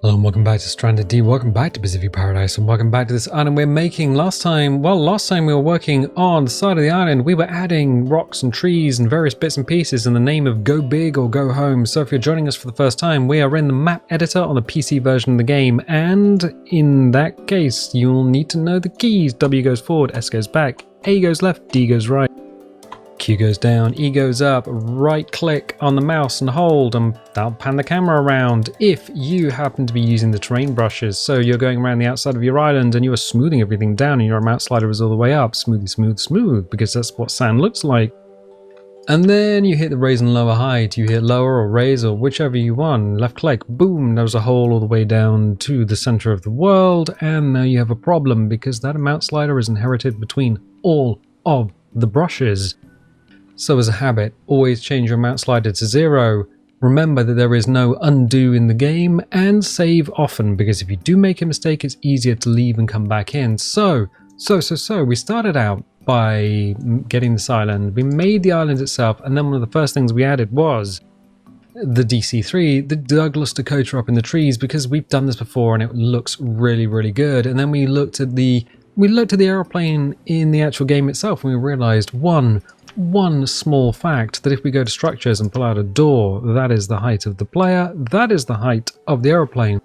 Hello and welcome back to Stranded D, welcome back to Pacific Paradise, and welcome back to this island we're making. Last time we were working on the side of the island, we were adding rocks and trees and various bits and pieces in the name of Go Big or Go Home. So if you're joining us for the first time, we are in the map editor on the PC version of the game, and in that case, you'll need to know the keys. W goes forward, S goes back, A goes left, D goes right. Q goes down, E goes up, right click on the mouse and hold, and that'll pan the camera around if you happen to be using the terrain brushes. So you're going around the outside of your island and you are smoothing everything down and your mouse slider is all the way up, smoothly smooth smooth, because that's what sand looks like. And then you hit the raise and lower height, you hit lower or raise or whichever you want, left click, boom, there's a hole all the way down to the center of the world, and now you have a problem because that mouse slider is inherited between all of the brushes. So as a habit, always change your mouse slider to 0. Remember that there is no undo in the game, and save often, because if you do make a mistake, it's easier to leave and come back in. So we started out by getting this island. We made the island itself, and then one of the first things we added was the DC-3, the Douglas Dakota up in the trees, because we've done this before and it looks really, really good. And then we looked at the airplane in the actual game itself, and we realized one small fact, that if we go to structures and pull out a door, that is the height of the player, that is the height of the aeroplane.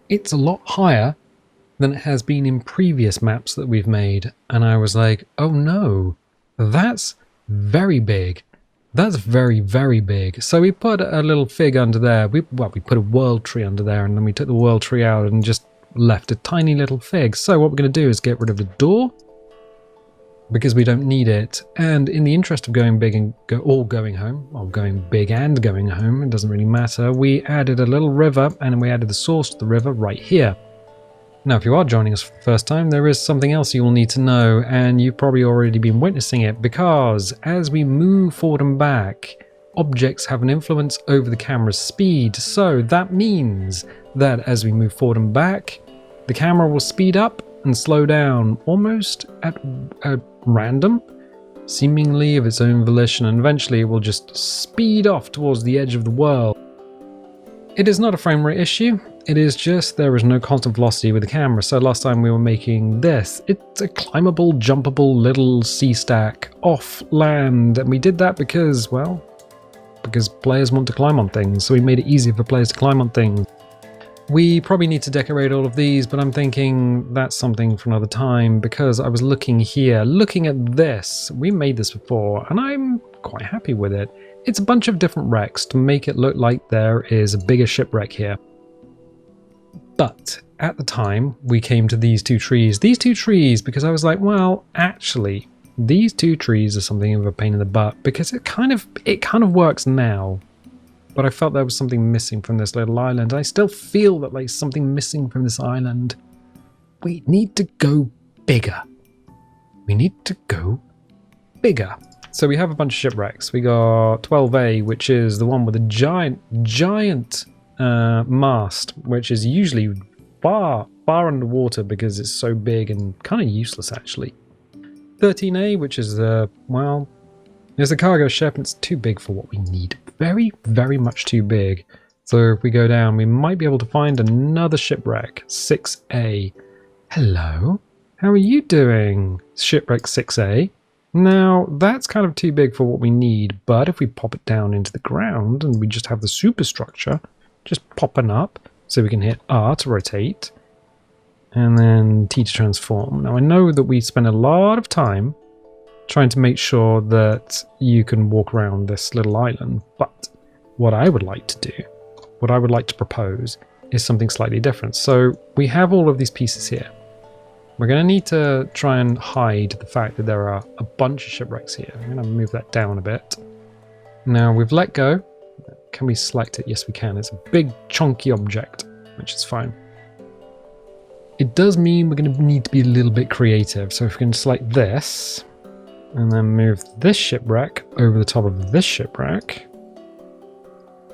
It's a lot higher than it has been in previous maps that we've made, and I was like, oh no, that's very big. That's very, very big. So we put a little fig under there. We put a world tree under there, and then we took the world tree out and just left a tiny little fig. So what we're going to do is get rid of the door, because we don't need it, and in the interest of going big and going home, or going big and going home, it doesn't really matter, we added a little river, and we added the source to the river right here. Now if you are joining us for the first time, there is something else you will need to know, and you've probably already been witnessing it, because as we move forward and back, objects have an influence over the camera's speed. So that means that as we move forward and back, the camera will speed up and slow down almost at random, seemingly of its own volition, and eventually it will just speed off towards the edge of the world. It is not a frame rate issue, it is just there is no constant velocity with the camera. So last time we were making this, it's a climbable, jumpable little sea stack off land, and we did that because, well, because players want to climb on things, so we made it easier for players to climb on things. We probably need to decorate all of these, but I'm thinking that's something for another time, because I was looking at this. We made this before, and I'm quite happy with it. It's a bunch of different wrecks to make it look like there is a bigger shipwreck here. But at the time, we came to these two trees. Because I was like, well, actually, these two trees are something of a pain in the butt, because it kind of works now. But I felt there was something missing from this little island. I still feel that there's something missing from this island. We need to go bigger. So we have a bunch of shipwrecks. We got 12A, which is the one with a giant mast, which is usually far underwater because it's so big and kind of useless actually. 13A, which is it's a cargo ship, and it's too big for what we need. Very, very much too big. So if we go down, we might be able to find another shipwreck. 6A. Hello? How are you doing? Shipwreck 6A. Now, that's kind of too big for what we need, but if we pop it down into the ground and we just have the superstructure just popping up, so we can hit R to rotate, and then T to transform. Now, I know that we spend a lot of time trying to make sure that you can walk around this little island, but what I would like to propose is something slightly different. So we have all of these pieces here. We're going to need to try and hide the fact that there are a bunch of shipwrecks here. I'm going to move that down a bit. Now we've let go. Can we select it? Yes, we can. It's a big chunky object, which is fine. It does mean we're going to need to be a little bit creative. So if we can select this, and then move this shipwreck over the top of this shipwreck,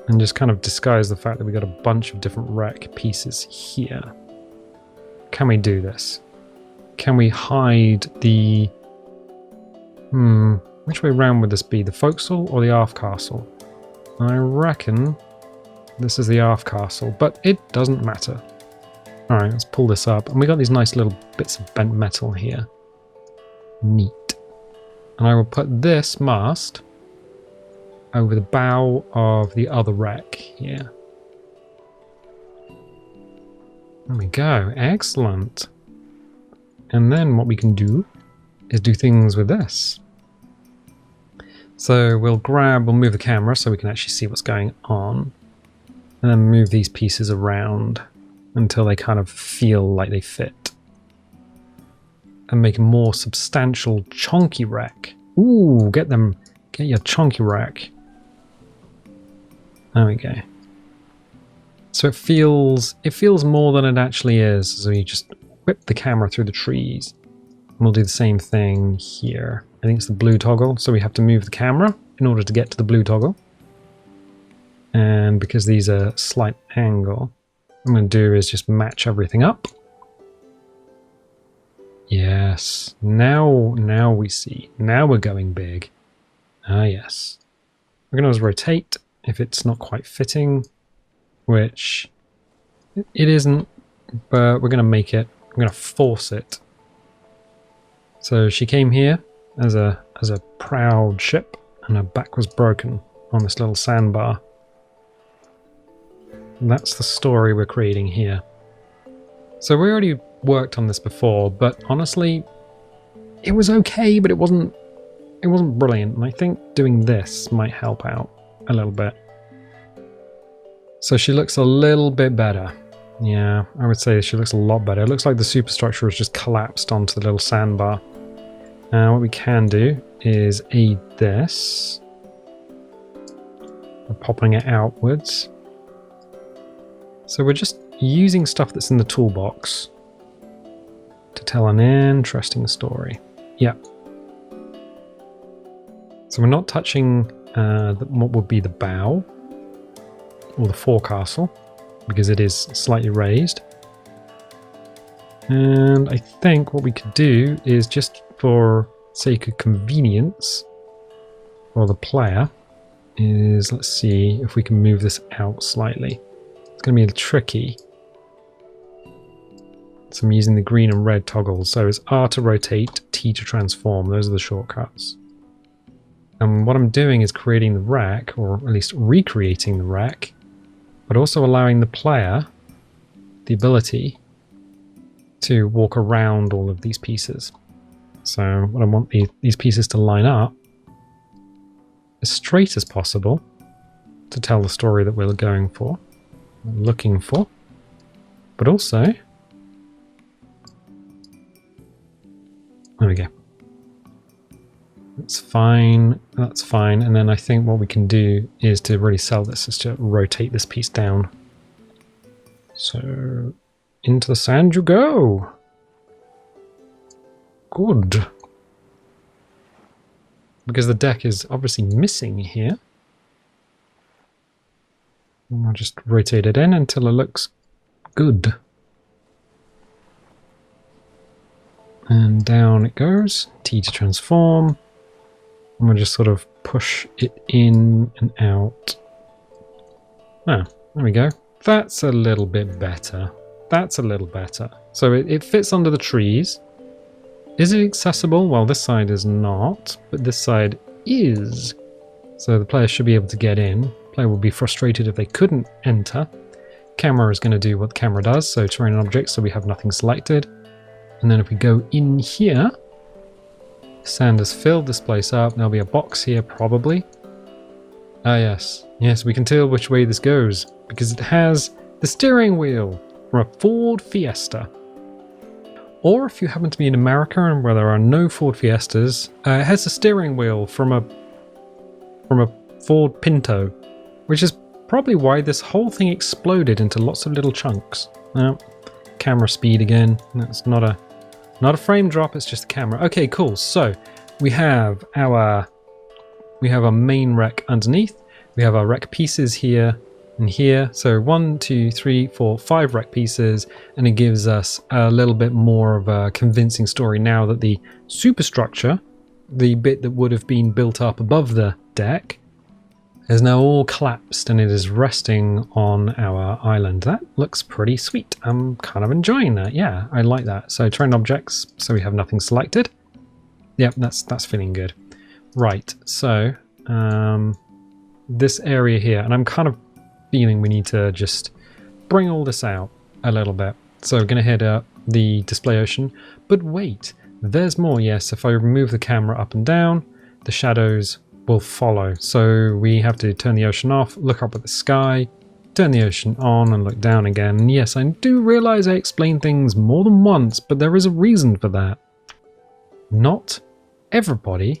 and just kind of disguise the fact that we got a bunch of different wreck pieces here. Can we do this? Can we hide the... Which way round would this be? The forecastle or the aft castle? I reckon This is the aft castle, but it doesn't matter. All right, let's pull this up. And we got these nice little bits of bent metal here. Neat. And I will put this mast over the bow of the other wreck here. There we go. Excellent. And then what we can do is do things with this. So we'll move the camera so we can actually see what's going on. And then move these pieces around until they kind of feel like they fit. And make a more substantial chonky wreck. Ooh, get your chonky wreck. There we go. So it feels more than it actually is. So you just whip the camera through the trees. And we'll do the same thing here. I think it's the blue toggle, so we have to move the camera in order to get to the blue toggle. And because these are slight angle, what I'm going to do is just match everything up. Yes, now we see. Now we're going big. Ah, yes. We're going to rotate if it's not quite fitting, which it isn't, but we're going to make it. I'm going to force it. So she came here as a proud ship, and her back was broken on this little sandbar. And that's the story we're creating here. So we already worked on this before, but honestly, it was okay, but it wasn't brilliant. And I think doing this might help out a little bit. So she looks a little bit better. Yeah, I would say she looks a lot better. It looks like the superstructure has just collapsed onto the little sandbar. Now what we can do is aid this by popping it outwards. So we're just using stuff that's in the toolbox to tell an interesting story. Yeah. So we're not touching what would be the bow or the forecastle because it is slightly raised. And I think what we could do is, just for sake of convenience for the player, is let's see if we can move this out slightly. It's going to be tricky. So I'm using the green and red toggles. So it's R to rotate, T to transform. Those are the shortcuts. And what I'm doing is creating the rack, or at least recreating the rack, but also allowing the player the ability to walk around all of these pieces. So what I want these pieces to line up as straight as possible to tell the story that we're going for, looking for, but also, there we go. That's fine, that's fine. And then I think what we can do is to really sell this is to rotate this piece down. So into the sand you go. Good. Because the deck is obviously missing here. And I'll just rotate it in until it looks good. And down it goes. T to transform. And we'll just sort of push it in and out. Ah, there we go. That's a little bit better. That's a little better. So it fits under the trees. Is it accessible? Well, this side is not, but this side is. So the player should be able to get in. Player would be frustrated if they couldn't enter. Camera is going to do what the camera does, so terrain and objects, so we have nothing selected. And then if we go in here, sand has filled this place up. There'll be a box here, probably. Ah, yes. Yes, we can tell which way this goes, because it has the steering wheel from a Ford Fiesta. Or if you happen to be in America and where there are no Ford Fiestas, it has a steering wheel from a Ford Pinto, which is probably why this whole thing exploded into lots of little chunks. Camera speed again. That's not a frame drop, it's just the camera. Okay, cool. So we have our main wreck underneath. We have our wreck pieces here and here. So 1, 2, 3, 4, 5 wreck pieces, and it gives us a little bit more of a convincing story now that the superstructure, the bit that would have been built up above the deck, is now all collapsed and it is resting on our island. That looks pretty sweet. I'm kind of enjoying that. Yeah, I like that. So train objects, so we have nothing selected. Yep, that's feeling good. Right, so this area here, and I'm kind of feeling we need to just bring all this out a little bit. So we're going to hit the display ocean, but wait, there's more. Yes, if I move the camera up and down, the shadows will follow. So we have to turn the ocean off, look up at the sky, turn the ocean on and look down again. And yes, I do realize I explain things more than once, but there is a reason for that. Not everybody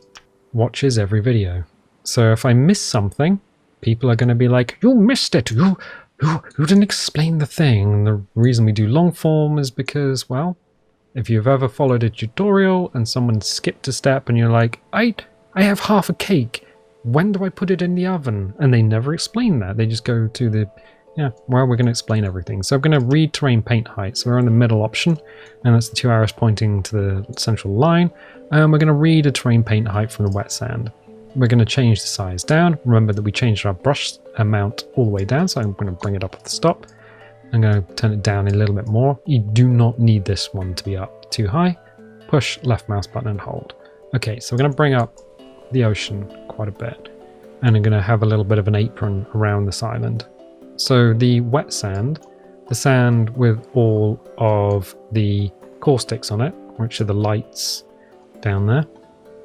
watches every video. So if I miss something, people are going to be like, you missed it, you didn't explain the thing. And the reason we do long form is because, well, if you've ever followed a tutorial and someone skipped a step and you're like, I have half a cake, when do I put it in the oven? And they never explain that. They just go to the, yeah, well, we're going to explain everything. So I'm going to read terrain paint height. So we're on the middle option, and that's the 2 arrows pointing to the central line. And we're going to read a terrain paint height from the wet sand. We're going to change the size down. Remember that we changed our brush amount all the way down, so I'm going to bring it up at the stop. I'm going to turn it down a little bit more. You do not need this one to be up too high. Push left mouse button and hold. Okay, so we're going to bring up the ocean quite a bit, and I'm going to have a little bit of an apron around this island. So the wet sand, the sand with all of the caustics on it, which are the lights down there,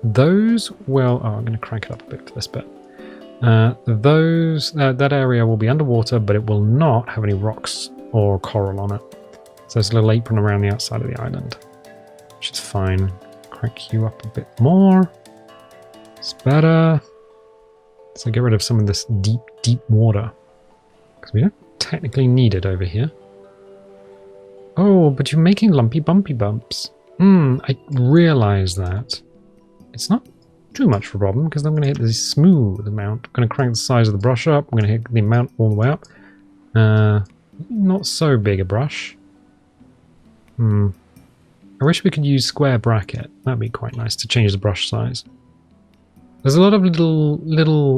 those will, oh, I'm going to crank it up a bit for this bit. That area will be underwater, but it will not have any rocks or coral on it. So there's a little apron around the outside of the island, which is fine. Crank you up a bit more. It's better. So get rid of some of this deep water, because we don't technically need it over here. Oh, but you're making lumpy bumpy bumps. I realize that. It's not too much of a problem, because I'm going to hit the smooth amount. I'm going to crank the size of the brush up. I'm going to hit the amount all the way up. Not so big a brush. I wish we could use square bracket. That'd be quite nice to change the brush size. There's a lot of little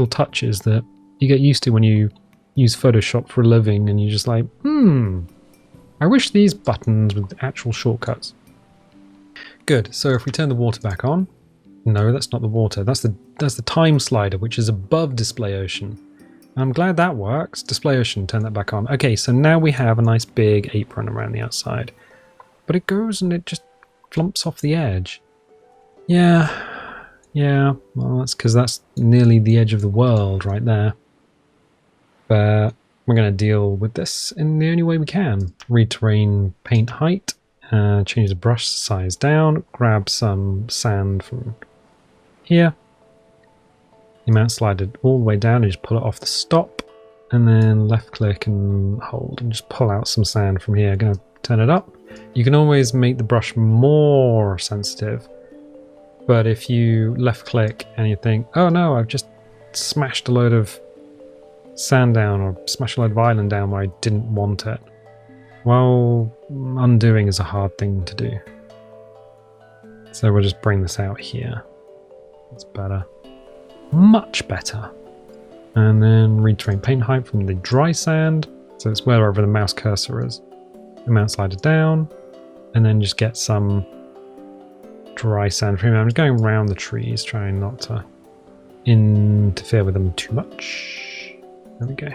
touches that you get used to when you use Photoshop for a living, and you're just like, I wish these buttons were actual shortcuts. Good. So if we turn the water back on, no, that's not the water. That's the time slider, which is above display ocean. I'm glad that works. Display ocean, turn that back on. Okay, so now we have a nice big apron around the outside, but it goes and it just flumps off the edge. Yeah. Well, that's because that's nearly the edge of the world right there. But we're going to deal with this in the only way we can. Read terrain paint height. Change the brush size down, grab some sand from here. The amount slide it all the way down and just pull it off the stop, and then left click and hold and just pull out some sand from here. Gonna turn it up. You can always make the brush more sensitive, but if you left click and you think, oh no, I've just smashed a load of sand down or smashed a load of island down where I didn't want it, well, undoing is a hard thing to do. So we'll just bring this out here. That's better. Much better. And then retrain paint height from the dry sand. So it's wherever the mouse cursor is. Amount slider down. And then just get some dry sand from here. I'm just going around the trees, trying not to interfere with them too much. There we go.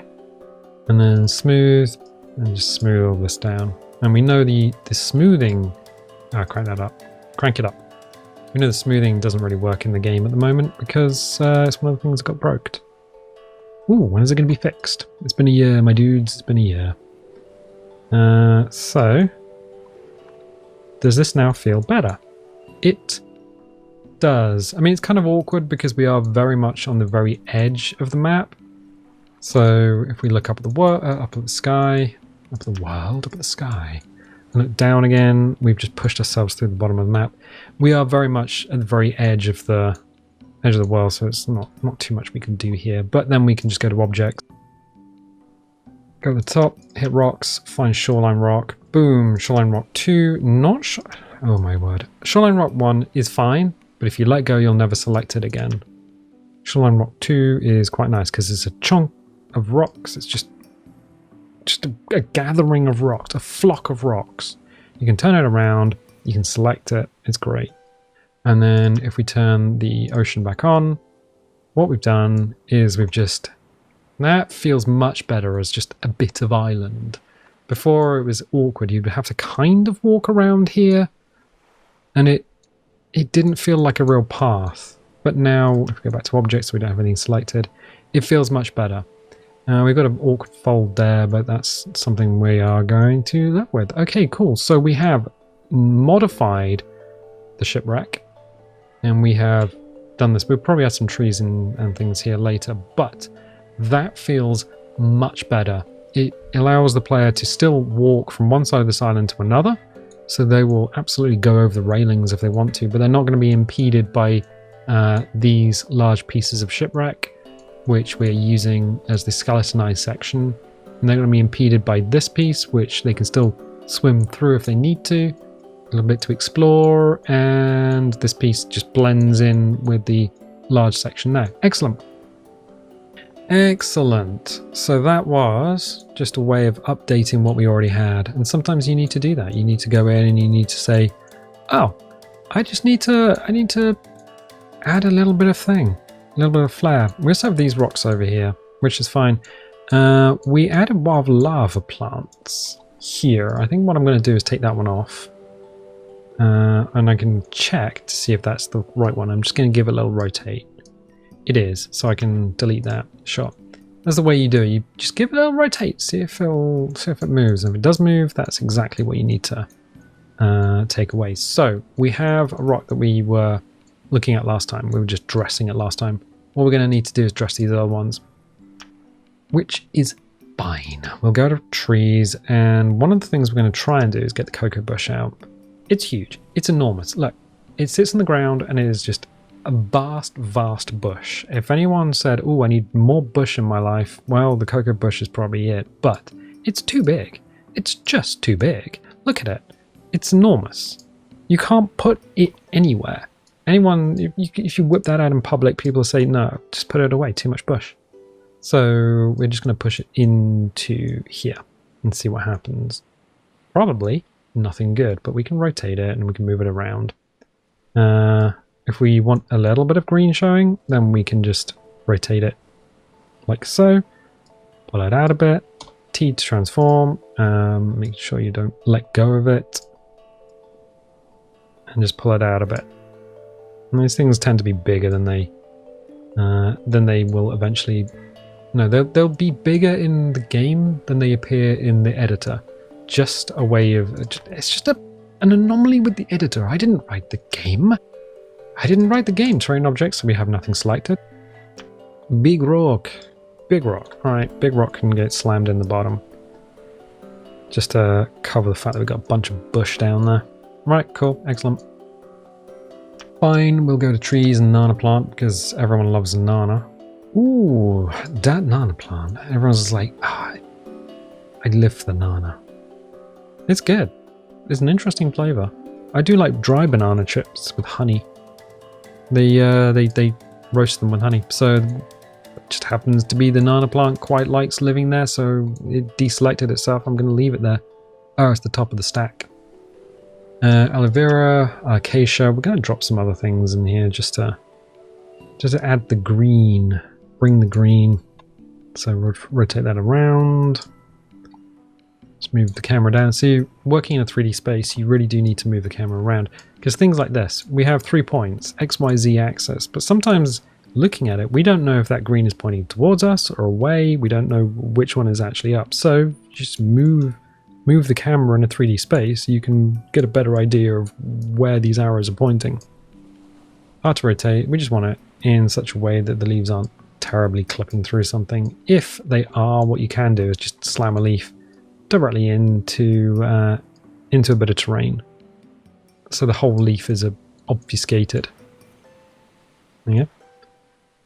And then smooth. And just smooth all this down. And we know the smoothing... crank that up. Crank it up. We know the smoothing doesn't really work in the game at the moment because it's one of the things that got broked. Ooh, when is it going to be fixed? It's been a year, my dudes. It's been a year. So, does this now feel better? It does. I mean, it's kind of awkward because we are very much on the very edge of the map. So, if we look up at the sky, up at the world, up at the sky, and look down again, we've just pushed ourselves through the bottom of the map. We are very much at the very edge of the world, so it's not too much we can do here. But then we can just go to objects, go to the top, hit rocks, find shoreline rock, boom, shoreline rock 2, oh my word. Shoreline rock 1 is fine, but if you let go, you'll never select it again. Shoreline Rock 2 is quite nice because it's a chunk of rocks. It's just a gathering of rocks, a flock of rocks. You can turn it around, you can select it, it's great. And then if we turn the ocean back on, what we've done is that feels much better as just a bit of island. Before it was awkward, you'd have to kind of walk around here, and it didn't feel like a real path. But now, if we go back to objects, we don't have anything selected, it feels much better. We've got an awkward fold there, but that's something we are going to live with. Okay, cool. So we have modified the shipwreck, and we have done this. We'll probably add some trees and things here later, but that feels much better. It allows the player to still walk from one side of this island to another, so they will absolutely go over the railings if they want to, but they're not going to be impeded by these large pieces of shipwreck, which we're using as the skeletonized section. And they're going to be impeded by this piece, which they can still swim through if they need to. A little bit to explore, and this piece just blends in with the large section there. Excellent. Excellent. So that was just a way of updating what we already had. And sometimes you need to do that. You need to go in and you need to say, oh, I need to add a little bit of thing. A little bit of flair. We also have these rocks over here, which is fine. We added wild lava plants here. I think what I'm going to do is take that one off. And I can check to see if that's the right one. I'm just going to give it a little rotate. It is, so I can delete that shot. That's the way you do it. You just give it a little rotate, see if it moves. And if it does move, that's exactly what you need to take away. So we have a rock that we were looking at last time. We were just dressing it last time. What we're going to need to do is dress these other ones, which is fine. We'll go to trees, and one of the things we're going to try and do is get the cocoa bush out. It's huge. It's enormous. Look, it sits on the ground, and it is just a vast bush. If anyone said, oh, I need more bush in my life, well, the cocoa bush is probably it. But it's too big. It's just too big. Look at it. It's enormous. You can't put it anywhere. Anyone, if you whip that out in public, people say, no, just put it away, too much bush. So we're just going to push it into here and see what happens. Probably nothing good, but we can rotate it and we can move it around. If we want a little bit of green showing, then we can just rotate it like so. Pull it out a bit. T to transform. Make sure you don't let go of it. And just pull it out a bit. And these things tend to be bigger than they will eventually. No, they'll be bigger in the game than they appear in the editor. Just a way of. It's just an anomaly with the editor. I didn't write the game. Terrain objects, so we have nothing selected. Big rock. Alright, big rock can get slammed in the bottom. Just to cover the fact that we've got a bunch of bush down there. Right, cool, excellent. Fine, we'll go to trees and nana plant because everyone loves a nana. Ooh, that nana plant. Everyone's just like, I'd live for the nana. It's good. It's an interesting flavour. I do like dry banana chips with honey. They roast them with honey. So it just happens to be the nana plant quite likes living there, so it deselected itself. I'm going to leave it there. Oh, it's the top of the stack. Aloe vera, acacia. We're going to drop some other things in here just to add the green. Bring the green. So rotate that around. Let's move the camera down. See, working in a 3D space, you really do need to move the camera around. Because things like this, we have 3 points, X, Y, Z axis. But sometimes looking at it, we don't know if that green is pointing towards us or away. We don't know which one is actually up. So just move the camera in a 3D space. You can get a better idea of where these arrows are pointing. Hard to rotate. We just want it in such a way that the leaves aren't terribly clipping through something. If they are, what you can do is just slam a leaf directly into a bit of terrain, so the whole leaf is obfuscated. Yeah,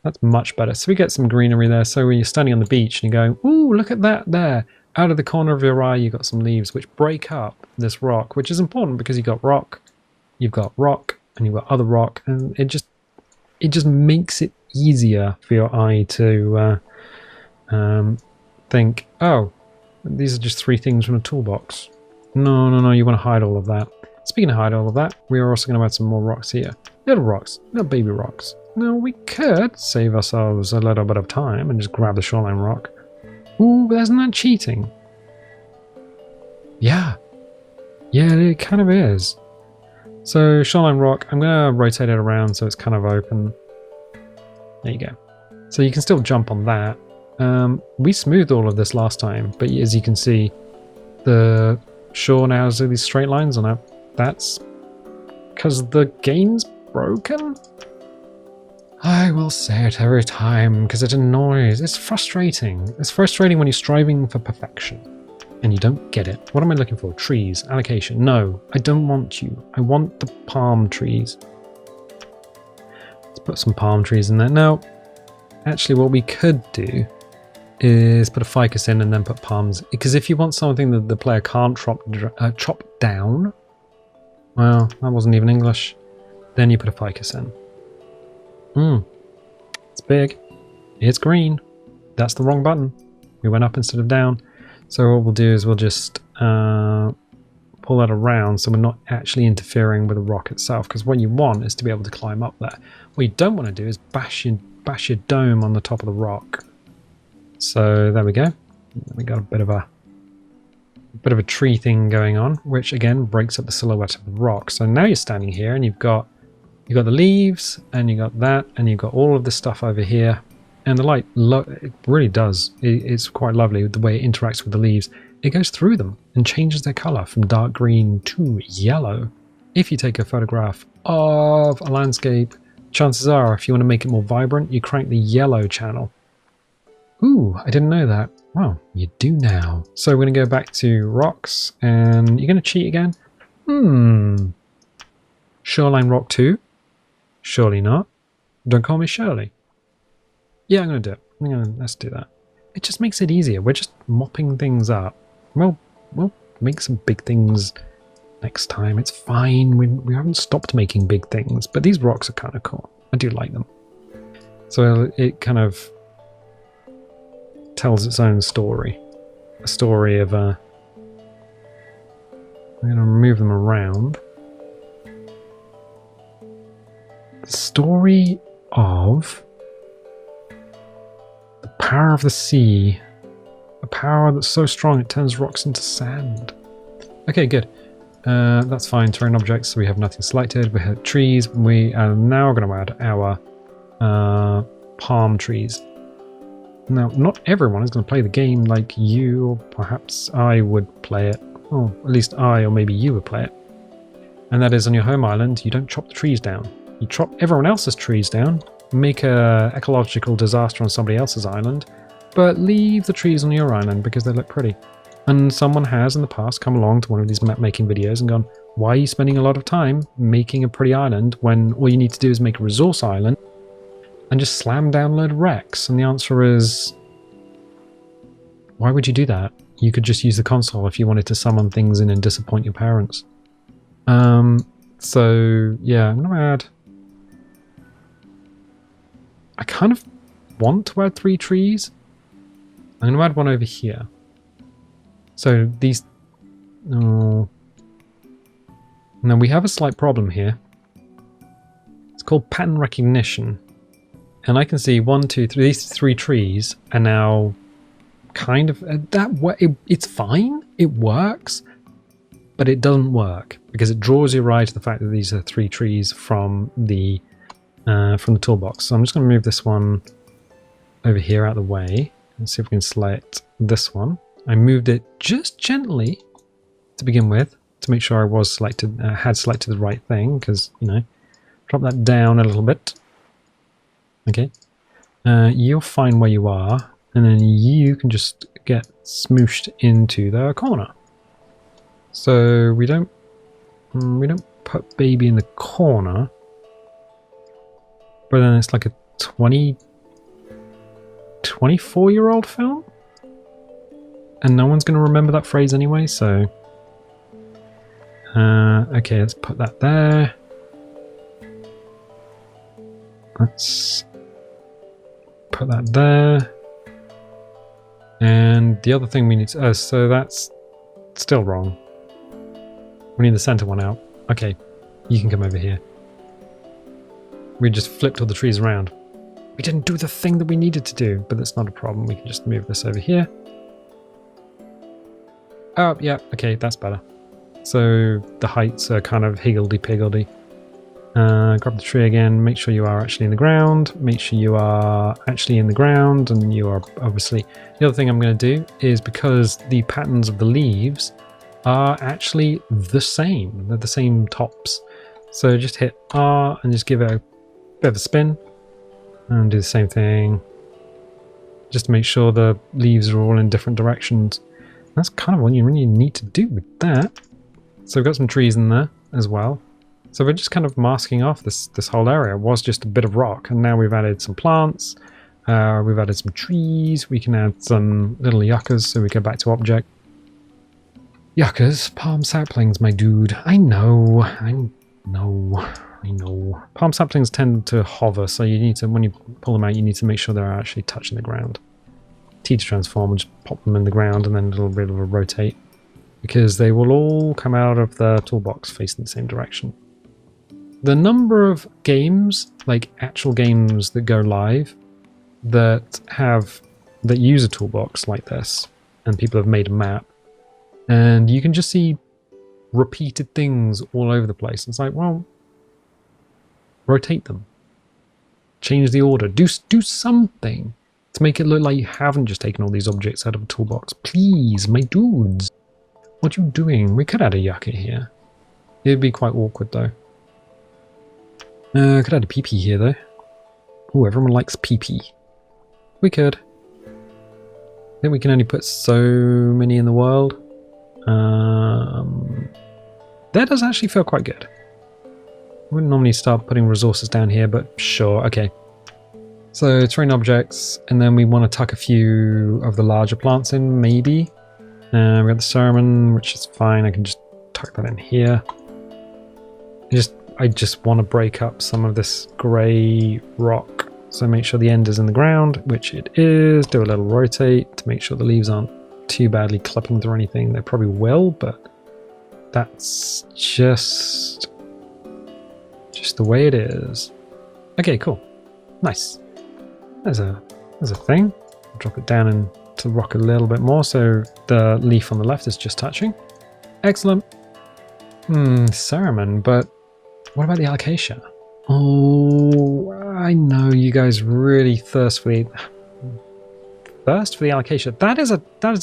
that's much better. So we get some greenery there. So when you're standing on the beach and you're going, ooh, look at that there. Out of the corner of your eye, you've got some leaves which break up this rock, which is important because you've got rock, and you've got other rock, and it just makes it easier for your eye to think, oh, these are just 3 things from a toolbox. No, you want to hide all of that. Speaking of hide all of that, we are also going to add some more rocks here. Little rocks, little baby rocks. Now we could save ourselves a little bit of time and just grab the shoreline rock. Ooh, but isn't that cheating? Yeah, it kind of is. So shoreline rock, I'm going to rotate it around so it's kind of open. There you go. So you can still jump on that. We smoothed all of this last time, but as you can see, the shore now has these straight lines on it. That's because the game's broken? I will say it every time because it annoys. It's frustrating. It's frustrating when you're striving for perfection and you don't get it. What am I looking for? Trees. Allocation. No, I don't want you. I want the palm trees. Let's put some palm trees in there. Now, actually what we could do is put a ficus in and then put palms. Because if you want something that the player can't chop down, well, that wasn't even English, then you put a ficus in. It's big. It's green. That's the wrong button. We went up instead of down. So what we'll do is we'll just pull that around so we're not actually interfering with the rock itself, because what you want is to be able to climb up there. What you don't want to do is bash your dome on the top of the rock. So there we go. We got a bit of a tree thing going on, which again breaks up the silhouette of the rock. So now you're standing here and you've got the leaves and you got that and you've got all of this stuff over here, and the light it really does. It's quite lovely the way it interacts with the leaves. It goes through them and changes their color from dark green to yellow. If you take a photograph of a landscape, chances are if you want to make it more vibrant, you crank the yellow channel. Ooh, I didn't know that. Well, you do now. So we're going to go back to rocks, and you're going to cheat again? Shoreline rock 2? Surely not. Don't call me Shirley. Yeah, I'm going to do it. Let's do that. It just makes it easier. We're just mopping things up. We'll make some big things next time. It's fine. We haven't stopped making big things, but these rocks are kind of cool. I do like them. So it kind of tells its own story. A story of I'm going to move them around. The story of the power of the sea. A power that's so strong it turns rocks into sand. Okay, good. That's fine. Terrain objects, so we have nothing selected. We have trees. We are now going to add our palm trees. Now, not everyone is going to play the game like you, or perhaps I would play it. Or at least I, or maybe you would play it. And that is, on your home island, you don't chop the trees down. You chop everyone else's trees down, make a ecological disaster on somebody else's island, but leave the trees on your island because they look pretty. And someone has in the past come along to one of these map making videos and gone, why are you spending a lot of time making a pretty island when all you need to do is make a resource island and just slam down a load of wrecks? And the answer is, why would you do that? You could just use the console if you wanted to summon things in and disappoint your parents. So yeah, I'm gonna add, I kind of want to add 3 trees. I'm gonna add one over here. So these, now we have a slight problem here. It's called pattern recognition. And I can see 1, 2, 3, these 3 trees are now kind of, it's fine, it works, but it doesn't work because it draws your eye to the fact that these are 3 trees from the toolbox. So I'm just going to move this one over here out of the way and see if we can select this one. I moved it just gently to begin with to make sure I was selected, had selected the right thing, because, you know, drop that down a little bit. Okay, you're fine where you are, and then you can just get smooshed into the corner. So we don't put baby in the corner, but then it's like a 24-year-old film, and no one's going to remember that phrase anyway. So okay, let's put that there. Let's put that there. And the other thing we need to... so that's still wrong. We need the center one out. Okay, you can come over here. We just flipped all the trees around. We didn't do the thing that we needed to do, but that's not a problem. We can just move this over here. Oh, yeah, okay, that's better. So the heights are kind of higgledy-piggledy. Grab the tree again, make sure you are actually in the ground. Make sure you are actually in the ground, and you are obviously... The other thing I'm going to do is, because the patterns of the leaves are actually the same. They're the same tops. So just hit R and just give it a bit of a spin. And do the same thing. Just to make sure the leaves are all in different directions. That's kind of what you really need to do with that. So we've got some trees in there as well. So we're just kind of masking off this whole area. It was just a bit of rock, and now we've added some plants. We've added some trees. We can add some little yuccas, so we go back to object. Yuccas, palm saplings, my dude. I know. Palm saplings tend to hover, so you need to, when you pull them out, you need to make sure they're actually touching the ground. T to transform, and just pop them in the ground, and then a little bit of a rotate, because they will all come out of the toolbox facing the same direction. The number of games, like actual games that go live, that use a toolbox like this, and people have made a map, and you can just see repeated things all over the place. It's like, well, rotate them, change the order, do something to make it look like you haven't just taken all these objects out of a toolbox. Please, my dudes, what are you doing? We could add a yucca here. It'd be quite awkward though. Could add a PP here though. Oh, everyone likes PP. We could. I think we can only put so many in the world. That does actually feel quite good. I wouldn't normally start putting resources down here, but sure, okay. So terrain objects, and then we want to tuck a few of the larger plants in, maybe. We got the ceremon, which is fine. I can just tuck that in here. I just want to break up some of this grey rock. So make sure the end is in the ground, which it is. Do a little rotate to make sure the leaves aren't too badly clipping through anything. They probably will, but that's just the way it is. Okay, cool. Nice. There's a thing. Drop it down into the rock a little bit more so the leaf on the left is just touching. Excellent. Ceremon, but what about the alocasia? Oh, I know you guys really thirst for the alocasia. That is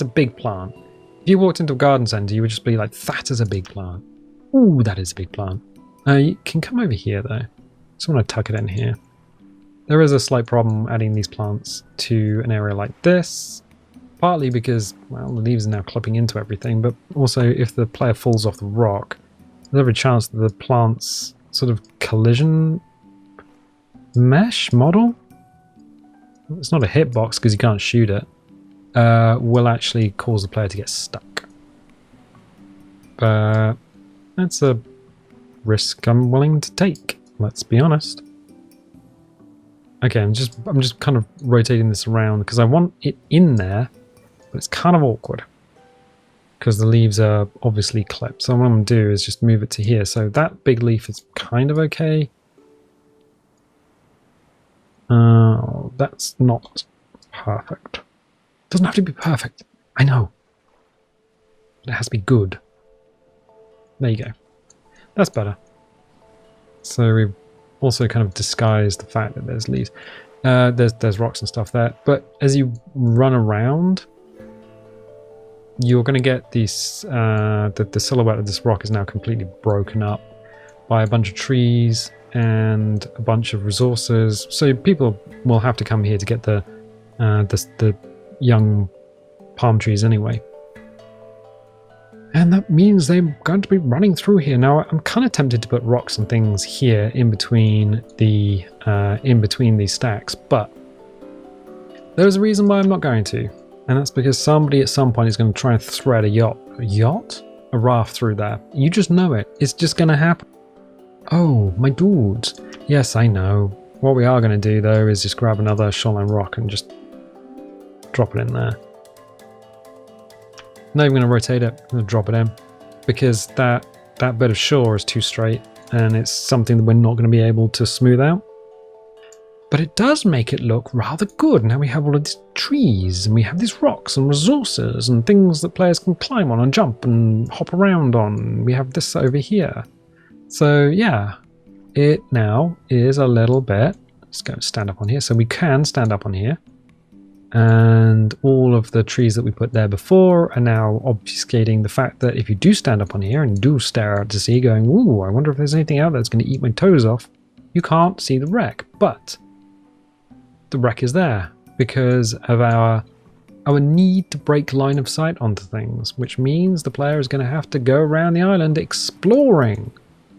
a big plant. If you walked into a garden centre, you would just be like, that is a big plant. Ooh, that is a big plant. You can come over here though. Just want to tuck it in here. There is a slight problem adding these plants to an area like this. Partly because, well, the leaves are now clipping into everything, but also if the player falls off the rock, there's every chance that the plant's sort of collision mesh model, it's not a hitbox because you can't shoot it, will actually cause the player to get stuck. But that's a risk I'm willing to take, let's be honest. Okay, I'm just kind of rotating this around because I want it in there, but it's kind of awkward because the leaves are obviously clipped. So what I'm going to do is just move it to here. So that big leaf is kind of okay. That's not perfect. It doesn't have to be perfect. I know. But it has to be good. There you go. That's better. So we've also kind of disguised the fact that there's leaves. There's rocks and stuff there. But as you run around, you're going to get these... the silhouette of this rock is now completely broken up by a bunch of trees and a bunch of resources. So people will have to come here to get the young palm trees anyway. And that means they're going to be running through here. Now, I'm kind of tempted to put rocks and things here in between these stacks, but there's a reason why I'm not going to. And that's because somebody at some point is going to try and thread a raft through there. You just know it. It's just going to happen. Oh, my dudes. Yes, I know. What we are going to do though is just grab another shoreline rock and just drop it in there. Not even going to rotate it, I'm going to drop it in, because that bit of shore is too straight and it's something that we're not going to be able to smooth out. But it does make it look rather good. Now we have all of these trees and we have these rocks and resources and things that players can climb on and jump and hop around on. We have this over here. So yeah, it now is a little bit, let's go stand up on here. So we can stand up on here. And all of the trees that we put there before are now obfuscating the fact that if you do stand up on here and do stare out to sea going, ooh, I wonder if there's anything out there that's going to eat my toes off, you can't see the wreck. But the wreck is there because of our need to break line of sight onto things, which means the player is going to have to go around the island exploring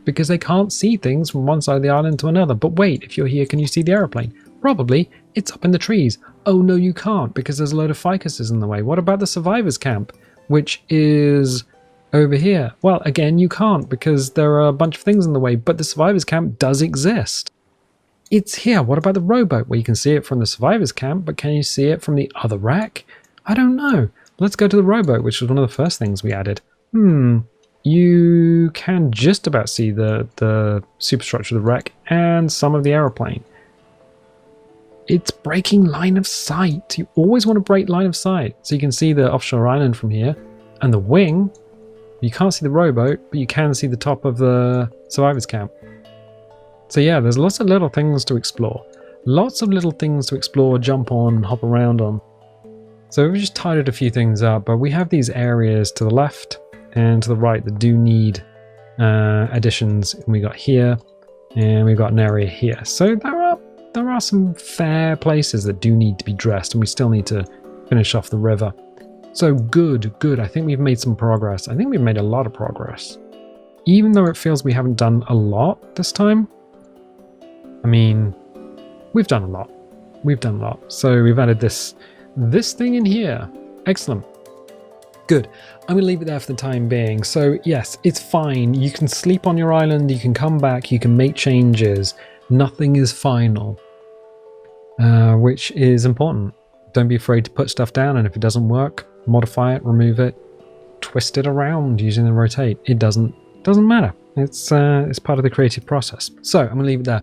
because they can't see things from one side of the island to another. But wait, if you're here, can you see the aeroplane? Probably. It's up in the trees. Oh no, you can't because there's a load of ficuses in the way. What about the survivors camp, which is over here? Well, again, you can't because there are a bunch of things in the way, but the survivors camp does exist. It's here. What about the rowboat? Well, you can see it from the survivors camp, but can you see it from the other wreck? I don't know. Let's go to the rowboat, which was one of the first things we added. You can just about see the superstructure of the wreck and some of the aeroplane. It's breaking line of sight. You always want to break line of sight. So you can see the offshore island from here and the wing. You can't see the rowboat, but you can see the top of the survivors camp. So yeah, there's lots of little things to explore. Lots of little things to explore, jump on, hop around on. So we've just tidied a few things up, but we have these areas to the left and to the right that do need additions. And we got here, and we've got an area here. So there are some fair places that do need to be dressed, and we still need to finish off the river. So good. I think we've made some progress. I think we've made a lot of progress. Even though it feels we haven't done a lot this time, I mean, we've done a lot. So we've added this thing in here. Excellent. Good. I'm going to leave it there for the time being. So yes, it's fine. You can sleep on your island. You can come back. You can make changes. Nothing is final, which is important. Don't be afraid to put stuff down. And if it doesn't work, modify it, remove it, twist it around using the rotate. It doesn't matter. It's part of the creative process. So I'm going to leave it there.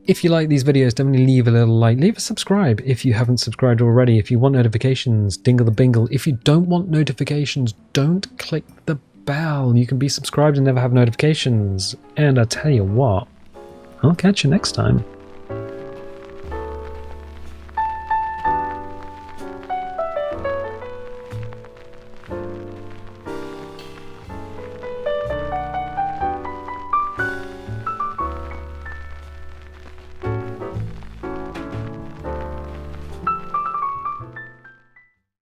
If you like these videos, definitely leave a little like, leave a subscribe if you haven't subscribed already. If you want notifications, dingle the bingle. If you don't want notifications, don't click the bell. You can be subscribed and never have notifications. And I tell you what, I'll catch you next time.